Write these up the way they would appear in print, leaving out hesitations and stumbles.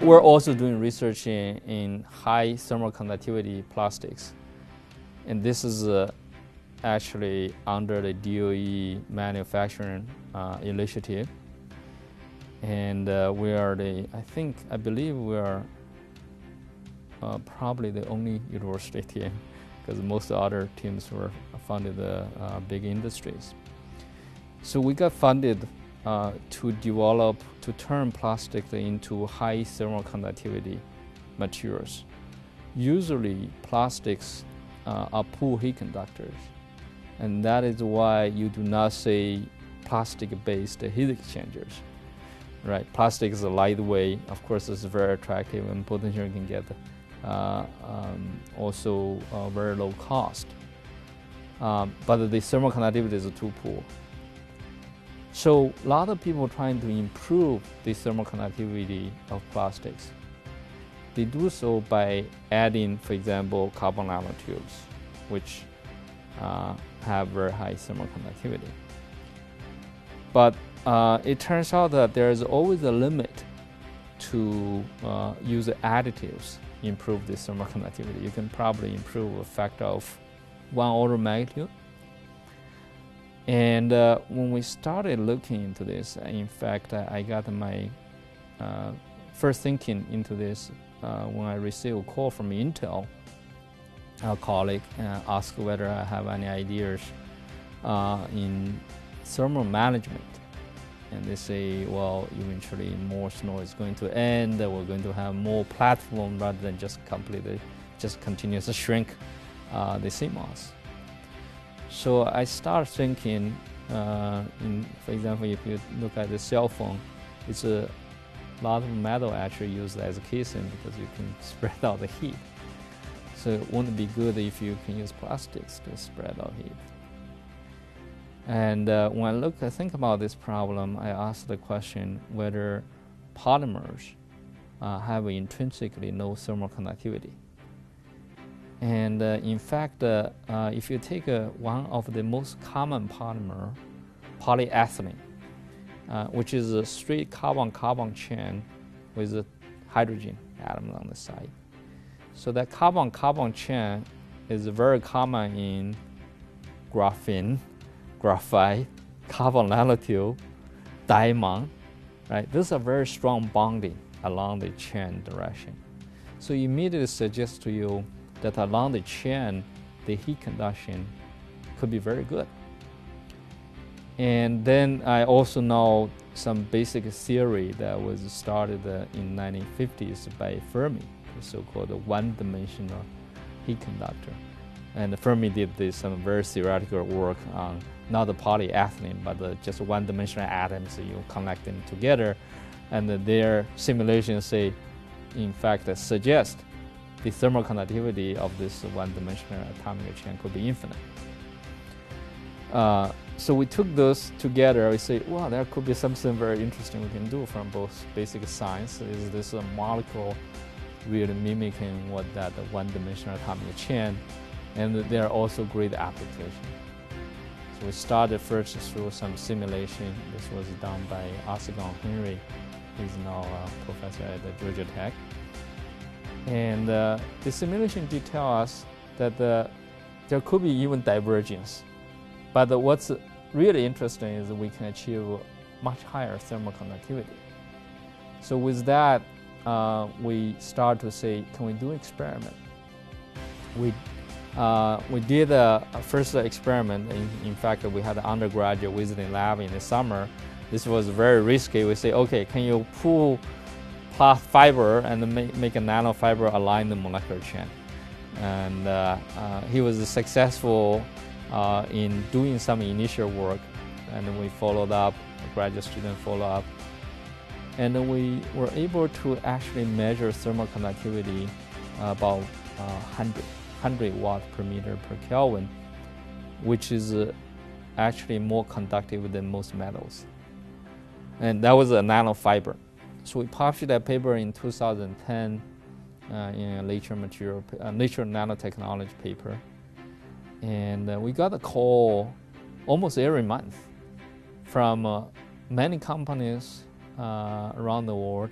we're also doing research in high thermal conductivity plastics. And this is actually under the DOE manufacturing initiative. And we are I believe we are probably the only university team, because most other teams were funded big industries. So we got funded to turn plastic into high thermal conductivity materials. Usually plastics are poor heat conductors, and that is why you do not see plastic-based heat exchangers. Right, plastic is lightweight. Of course, it's very attractive, and potentially can get also very low cost. But the thermal conductivity is too poor. So a lot of people trying to improve the thermal conductivity of plastics. They do so by adding, for example, carbon nanotubes, which have very high thermal conductivity. But it turns out that there is always a limit to use additives to improve the thermal conductivity. You can probably improve a factor of 1 order of magnitude. And when we started looking into this, in fact, I got my first thinking into this when I received a call from Intel, a colleague, asked whether I have any ideas in thermal management. And they say, well, eventually Moore's law is going to end, we're going to have more platform rather than just continuously shrink the CMOS. So I started thinking, for example, if you look at the cell phone, it's a lot of metal actually used as a casing because you can spread out the heat. So it wouldn't be good if you can use plastics to spread out heat. And when I think about this problem, I asked the question whether polymers have intrinsically no thermal conductivity. And in fact, if you take one of the most common polymer, polyethylene, which is a straight carbon-carbon chain with a hydrogen atom on the side. So that carbon-carbon chain is very common in graphene, graphite, carbon nanotube, diamond, right? Those are very strong bonding along the chain direction. So it immediately suggests to you that along the chain, the heat conduction could be very good. And then I also know some basic theory that was started in 1950s by Fermi, the so-called one-dimensional heat conductor. And Fermi did some very theoretical work on not the polyethylene, but just one-dimensional atoms. You connect them together, and their simulations say, in fact, suggest the thermal conductivity of this one-dimensional atomic chain could be infinite. So we took those together. We say, well, there could be something very interesting we can do from both basic science. Is this a molecule really mimicking what that one-dimensional atomic chain? And there are also great applications. So we started first through some simulation. This was done by Osegun Henry. He's now a professor at Georgia Tech. And the simulation did tell us that there could be even divergence. But what's really interesting is that we can achieve much higher thermal conductivity. So with that, we start to say, can we do experiment? We did a first experiment. In fact, we had an undergraduate visiting lab in the summer. This was very risky. We say, okay, can you pull fiber and make a nanofiber align the molecular chain? And he was successful in doing some initial work, and we followed up, a graduate student follow up, and we were able to actually measure thermal conductivity about 100 watts per meter per Kelvin, which is actually more conductive than most metals. And that was a nanofiber. So we published that paper in 2010 in a Nature Nanotechnology paper. And we got a call almost every month from many companies around the world.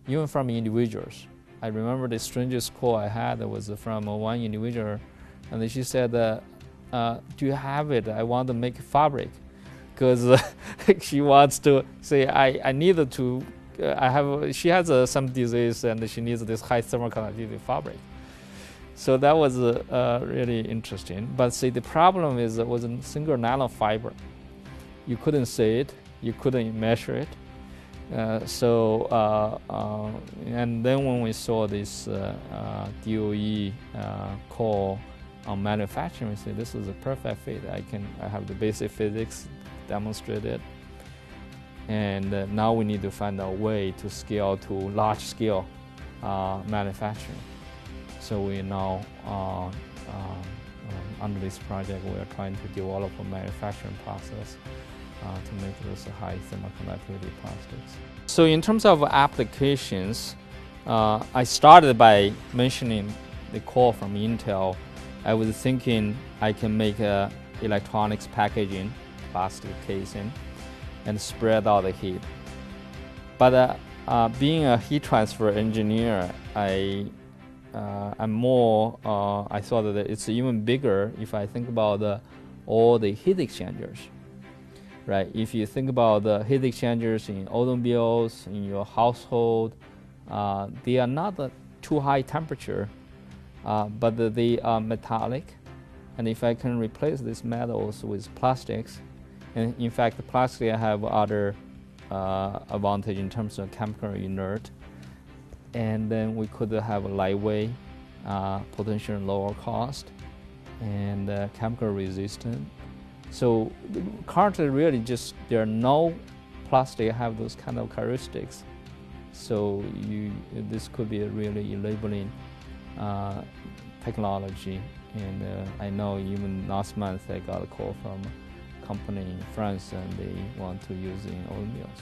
even from individuals. I remember the strangest call I had was from one individual, and then she said, do you have it? I want to make fabric. Because she wants to say, I need to, she has some disease and she needs this high thermal conductivity fabric. So that was really interesting. But see, the problem is it was a single nanofiber. You couldn't see it, you couldn't measure it. And then when we saw this DOE call on manufacturing, we said this is a perfect fit. I have the basic physics demonstrated, and now we need to find a way to scale to large scale manufacturing. So we now under this project we are trying to develop a manufacturing process to make those high thermal conductivity plastics. So in terms of applications, I started by mentioning the call from Intel. I was thinking I can make electronics packaging, plastic casing, and spread out the heat. But being a heat transfer engineer, I thought that it's even bigger if I think about all the heat exchangers. Right? If you think about the heat exchangers in automobiles, in your household, they are not too high temperature, but they are metallic. And if I can replace these metals with plastics, and in fact, the plastic have other advantage in terms of chemical inert, and then we could have a lightweight, potentially lower cost, and chemical resistant. So currently, really, just there are no plastic have those kind of characteristics. So this could be a really enabling technology. And I know even last month I got a call from a company in France, and they want to use it in automobiles.